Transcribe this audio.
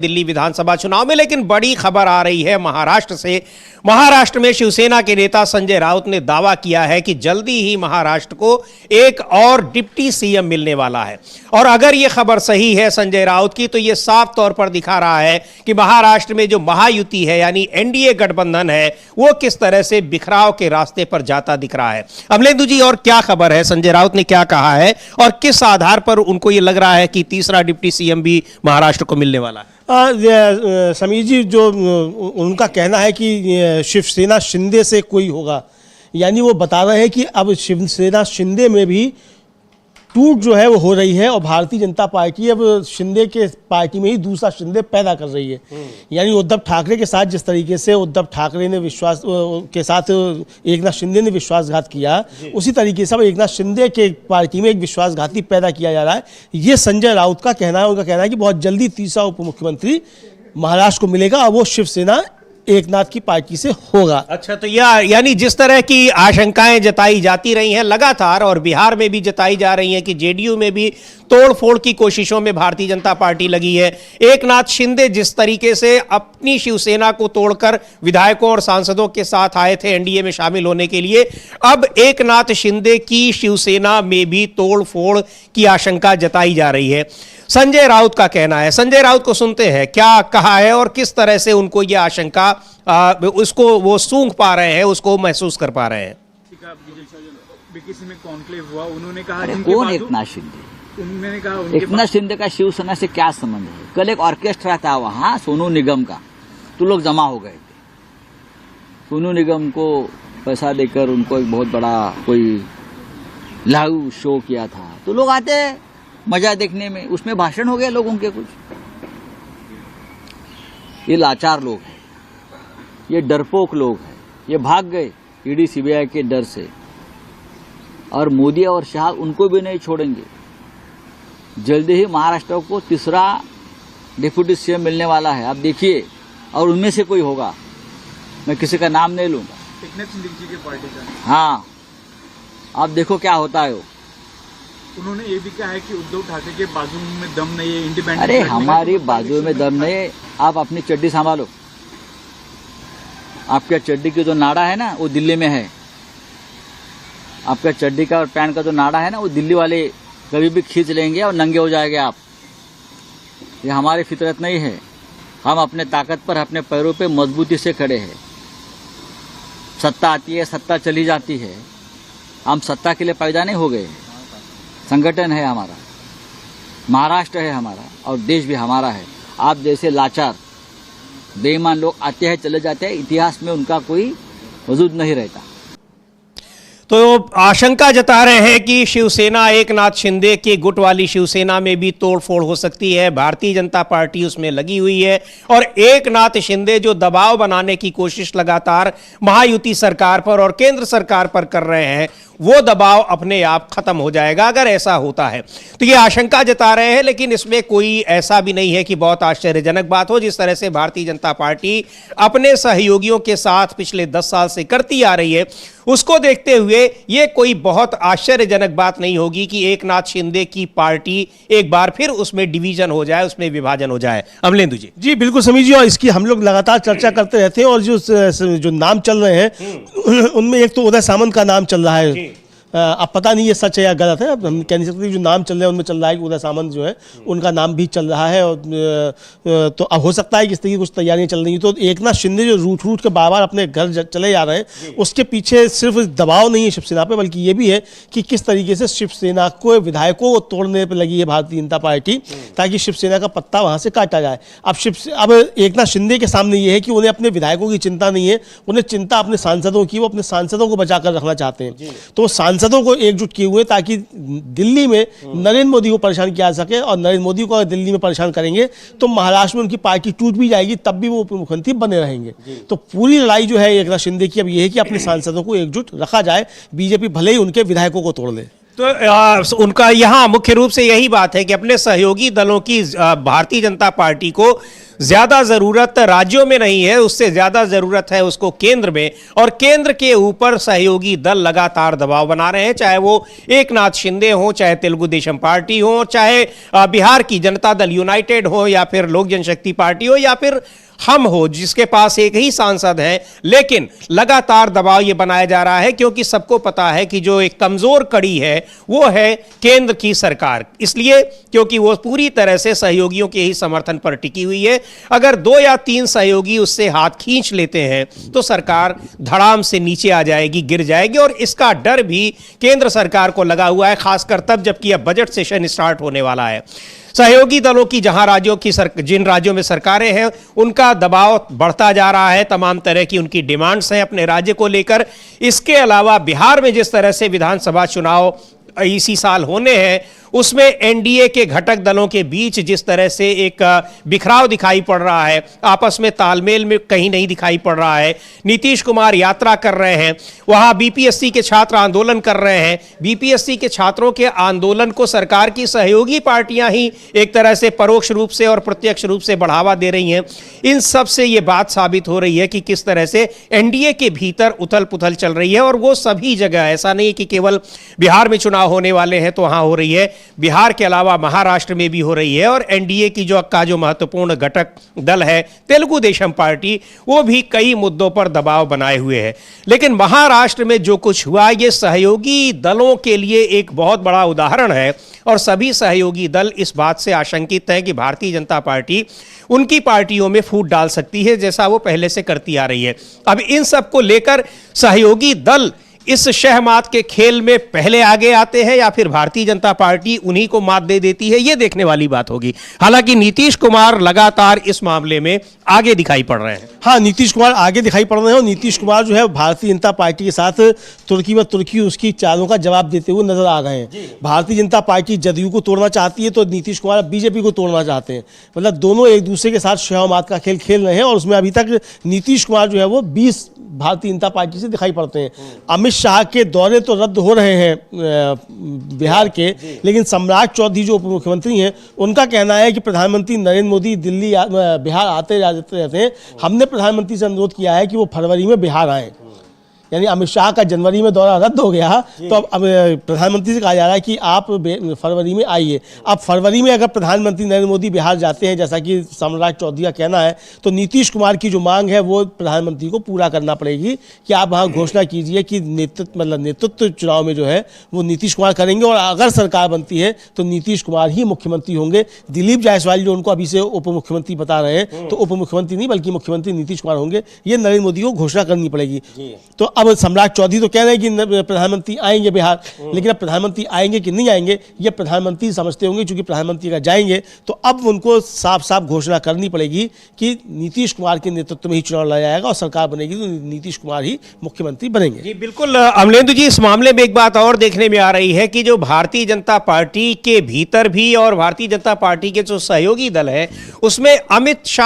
दिल्ली विधानसभा चुनाव में। लेकिन बड़ी खबर आ रही है महाराष्ट्र से। महाराष्ट्र में शिवसेना के नेता संजय राउत ने दावा किया है कि जल्दी ही महाराष्ट्र को एक और डिप्टी सीएम मिलने वाला है। और अगर यह खबर सही है संजय राउत की, तो यह साफ तौर पर दिखा रहा है कि महाराष्ट्र में जो महायुति है यानी एनडीए गठबंधन है वो किस तरह से बिखराव के रास्ते पर जाता दिख रहा है। अमलेंदु जी, और क्या खबर है, संजय राउत ने क्या कहा है और किस आधार पर उनको यह लग रहा है कि तीसरा डिप्टी सीएम भी महाराष्ट्र को मिलने वाला है? समीर जी, जो उनका कहना है कि शिवसेना शिंदे से कोई होगा, यानी वो बता रहे हैं कि अब शिवसेना शिंदे में भी टूट जो है वो हो रही है और भारतीय जनता पार्टी अब शिंदे के पार्टी में ही दूसरा शिंदे पैदा कर रही है। यानी उद्धव ठाकरे के साथ जिस तरीके से उद्धव ठाकरे ने विश्वास के साथ एकनाथ शिंदे ने विश्वासघात किया, उसी तरीके से अब एकनाथ शिंदे के पार्टी में एक विश्वासघाती पैदा किया जा रहा है। ये संजय राउत का कहना है। उनका कहना है कि बहुत जल्दी तीसरा उप मुख्यमंत्री महाराष्ट्र को मिलेगा और वो शिवसेना एकनाथ की पार्टी से होगा। अच्छा, तो यानी जिस तरह की आशंकाएं जताई जाती रही हैं लगातार और बिहार में भी जताई जा रही हैं कि जेडीयू में भी तोड़फोड़ की कोशिशों में भारतीय जनता पार्टी लगी है। एकनाथ शिंदे जिस तरीके से अपनी शिवसेना को तोड़कर विधायकों और सांसदों के साथ आए थे एनडीए में शामिल होने के लिए, अब एकनाथ शिंदे की शिवसेना में भी तोड़फोड़ की आशंका जताई जा रही है। संजय राउत का कहना है, संजय राउत को सुनते हैं क्या कहा है और किस तरह से उनको यह आशंका उसको वो सूंघ पा रहे हैं, उसको महसूस कर पा रहे हैं। में कॉन्क्लेव हुआ, उन्होंने कहा कौन एकनाथ शिंदे? उन्होंने कहा एकनाथ शिंदे का शिवसेना से क्या संबंध है? कल एक ऑर्केस्ट्रा था वहां सोनू निगम का, तो लोग जमा हो गए थे। सोनू निगम को पैसा देकर उनको एक बहुत बड़ा कोई लाइव शो किया था, तो लोग आते मजा देखने में, उसमें भाषण हो गए लोगों के कुछ। ये लाचार लोग हैं, ये डरपोक लोग हैं, ये भाग गए ईडी सीबीआई के डर से, और मोदी और शाह उनको भी नहीं छोड़ेंगे। जल्दी ही महाराष्ट्र को तीसरा डिप्टी सीएम मिलने वाला है, आप देखिए, और उनमें से कोई होगा, मैं किसी का नाम नहीं लूंगा। एकनाथ शिंदे जी की पार्टी का। हाँ, आप देखो क्या होता है। उन्होंने ये भी कहा है कि उद्धव ठाकरे के बाजू में दम नहीं है, इंडिपेंडेंट। अरे हमारी बाजू में दम नहीं है, आप अपनी चड्डी संभालो। आपके चड्डी की जो नाड़ा है ना वो दिल्ली में है, आपका चड्डी का और पैंट का जो नाड़ा है ना वो दिल्ली वाले कभी भी खींच लेंगे और नंगे हो जाएंगे आप। ये हमारी फितरत नहीं है। हम अपने ताकत पर अपने पैरों पे मजबूती से खड़े हैं। सत्ता आती है, सत्ता चली जाती है, हम सत्ता के लिए पैदा नहीं हो गए। संगठन है हमारा, महाराष्ट्र है हमारा और देश भी हमारा है। आप जैसे लाचार बेईमान लोग आते हैं चले जाते हैं, इतिहास में उनका कोई वजूद नहीं रहता। तो आशंका जता रहे हैं कि शिवसेना एकनाथ शिंदे के गुट वाली शिवसेना में भी तोड़फोड़ हो सकती है। भारतीय जनता पार्टी उसमें लगी हुई है और एकनाथ शिंदे जो दबाव बनाने की कोशिश लगातार महायुति सरकार पर और केंद्र सरकार पर कर रहे हैं, वो दबाव अपने आप खत्म हो जाएगा अगर ऐसा होता है। तो ये आशंका जता रहे हैं, लेकिन इसमें कोई ऐसा भी नहीं है कि बहुत आश्चर्यजनक बात हो। जिस तरह से भारतीय जनता पार्टी अपने सहयोगियों के साथ पिछले 10 साल से करती आ रही है, उसको देखते हुए ये कोई बहुत आश्चर्यजनक बात नहीं होगी कि एकनाथ शिंदे की पार्टी एक बार फिर उसमें डिवीजन हो जाए, उसमें विभाजन हो जाए। अमलेंदु जी। जी बिल्कुल समीर जी, और इसकी हम लोग लगातार चर्चा करते रहते हैं। और जो नाम चल रहे हैं उनमें एक तो उदय सामंत का नाम चल रहा है। अब पता नहीं ये सच है या गलत है, अब हम कह नहीं सकते। जो नाम चल रहे हैं उनमें चल रहा है कि उदय सामंत जो है उनका नाम भी चल रहा है। और तो अब हो सकता है कि इस तरह की कुछ तैयारियां चल रही हैं। तो एकनाथ शिंदे जो रूट के बार बार अपने घर चले जा रहे हैं, उसके पीछे सिर्फ दबाव नहीं है शिवसेना पे, बल्कि ये भी है कि किस तरीके से शिवसेना को विधायकों को तोड़ने पर लगी है भारतीय जनता पार्टी, ताकि शिवसेना का पत्ता वहां से काटा जाए। अब एकनाथ शिंदे के सामने ये है कि उन्हें अपने विधायकों की चिंता नहीं है, उन्हें चिंता अपने सांसदों की। वो अपने सांसदों को बचाकर रखना चाहते हैं, तो सांसदों को एकजुट किए हुए ताकि दिल्ली में नरेंद्र मोदी को परेशान किया जा सके। और नरेंद्र मोदी को अगर दिल्ली में परेशान करेंगे तो महाराष्ट्र में उनकी पार्टी टूट भी जाएगी, तब भी वो उप मुख्यमंत्री बने रहेंगे। तो पूरी लड़ाई जो है एकनाथ शिंदे की अब ये है कि अपने सांसदों को एकजुट रखा जाए, बीजेपी भले ही उनके विधायकों को तोड़ ले। तो उनका यहाँ मुख्य रूप से यही बात है कि अपने सहयोगी दलों की भारतीय जनता पार्टी को ज्यादा जरूरत राज्यों में नहीं है, उससे ज्यादा जरूरत है उसको केंद्र में, और केंद्र के ऊपर सहयोगी दल लगातार दबाव बना रहे हैं, चाहे वो एक नाथ शिंदे हो, चाहे तेलुगु देशम पार्टी हो, चाहे बिहार की जनता दल यूनाइटेड हो, या फिर लोक जनशक्ति पार्टी हो, या फिर हम हो जिसके पास एक ही सांसद है। लेकिन लगातार दबाव ये बनाया जा रहा है क्योंकि सबको पता है कि जो एक कमजोर कड़ी है वो है केंद्र की सरकार, इसलिए क्योंकि वो पूरी तरह से सहयोगियों के ही समर्थन पर टिकी हुई है। अगर 2 या 3 सहयोगी उससे हाथ खींच लेते हैं तो सरकार धड़ाम से नीचे आ जाएगी, गिर जाएगी, और इसका डर भी केंद्र सरकार को लगा हुआ है, खासकर तब जबकि अब बजट सेशन स्टार्ट होने वाला है। सहयोगी दलों की जहां राज्यों की जिन राज्यों में सरकारें हैं उनका दबाव बढ़ता जा रहा है, तमाम तरह की उनकी डिमांड्स हैं अपने राज्य को लेकर। इसके अलावा बिहार में जिस तरह से विधानसभा चुनाव इसी साल होने हैं उसमें एनडीए के घटक दलों के बीच जिस तरह से एक बिखराव दिखाई पड़ रहा है, आपस में तालमेल में कहीं नहीं दिखाई पड़ रहा है। नीतीश कुमार यात्रा कर रहे हैं, वहां बीपीएससी के छात्र आंदोलन कर रहे हैं, बीपीएससी के छात्रों के आंदोलन को सरकार की सहयोगी पार्टियां ही एक तरह से परोक्ष रूप से और प्रत्यक्ष रूप से बढ़ावा दे रही हैं। इन सब से यह बात साबित हो रही है कि किस तरह से एनडीए के भीतर उथल पुथल चल रही है, और वो सभी जगह, ऐसा नहीं कि केवल बिहार में चुनाव होने वाले हैं तो वहां हो रही है, बिहार के अलावा महाराष्ट्र में भी हो रही है। और एनडीए की जो महत्वपूर्ण घटक दल है तेलुगु देशम पार्टी, वो भी कई मुद्दों पर दबाव बनाए हुए है। लेकिन महाराष्ट्र में जो कुछ हुआ ये सहयोगी दलों के लिए एक बहुत बड़ा उदाहरण है, और सभी सहयोगी दल इस बात से आशंकित है कि भारतीय जनता पार्टी उनकी पार्टियों में फूट डाल सकती है, जैसा वो पहले से करती आ रही है। अब इन सब को लेकर सहयोगी दल इस शहमात के खेल में पहले आगे आते हैं या फिर भारतीय जनता पार्टी उन्हीं को मात दे देती है, ये देखने वाली बात होगी। हालांकि नीतीश कुमार लगातार इस मामले में आगे दिखाई पड़ रहे हैं। हाँ, नीतीश कुमार आगे दिखाई पड़ रहे हैं, और नीतीश कुमार जो है भारतीय जनता पार्टी के साथ तुर्की व तुर्की उसकी चालों का जवाब देते हुए नजर आ रहे हैं। भारतीय जनता पार्टी जदयू को तोड़ना चाहती है तो नीतीश कुमार बीजेपी को तोड़ना चाहते हैं। मतलब दोनों एक दूसरे के साथ शहमात का खेल खेल रहे हैं, और उसमें अभी तक नीतीश कुमार जो है वो 20 भारतीय जनता पार्टी से दिखाई पड़ते हैं। अमित शाह के दौरे तो रद्द हो रहे हैं बिहार के, लेकिन सम्राट चौधरी जो उप मुख्यमंत्री हैं उनका कहना है कि प्रधानमंत्री नरेंद्र मोदी दिल्ली बिहार आते रहते हैं। हमने प्रधानमंत्री से अनुरोध किया है कि वो फरवरी में बिहार आए। यानी अमित शाह का जनवरी में दौरा रद्द हो गया, तो अब प्रधानमंत्री से कहा जा रहा है कि आप फरवरी में आइए। अब फरवरी में अगर प्रधानमंत्री नरेंद्र मोदी बिहार जाते हैं, जैसा कि सम्राट चौधरी का कहना है, तो नीतीश कुमार की जो मांग है वो प्रधानमंत्री को पूरा करना पड़ेगी कि आप वहाँ घोषणा कीजिए कि नेतृत्व चुनाव में जो है वो नीतीश कुमार करेंगे, और अगर सरकार बनती है तो नीतीश कुमार ही मुख्यमंत्री होंगे। दिलीप जायसवाल जो उनको अभी से उप मुख्यमंत्री बता रहे हैं, तो उप मुख्यमंत्री नहीं बल्कि मुख्यमंत्री नीतीश कुमार होंगे, ये नरेंद्र मोदी को घोषणा करनी पड़ेगी। तो अब सम्राट चौधरी तो कह रहे हैं कि प्रधानमंत्री आएंगे बिहार, लेकिन अब प्रधानमंत्री आएंगे कि नहीं आएंगे ये प्रधानमंत्री समझते होंगे, क्योंकि प्रधानमंत्री अगर जाएंगे तो अब उनको साफ साफ घोषणा करनी पड़ेगी कि नीतीश कुमार के नेतृत्व में ही चुनाव लड़ा जाएगा और सरकार बनेगी तो नीतीश कुमार ही मुख्यमंत्री बनेंगे। जी बिल्कुल अमलेंदु जी, इस मामले में एक बात और देखने में आ रही है कि जो भारतीय जनता पार्टी के भीतर भी और भारतीय जनता पार्टी के जो सहयोगी दल है उसमें अमित शाह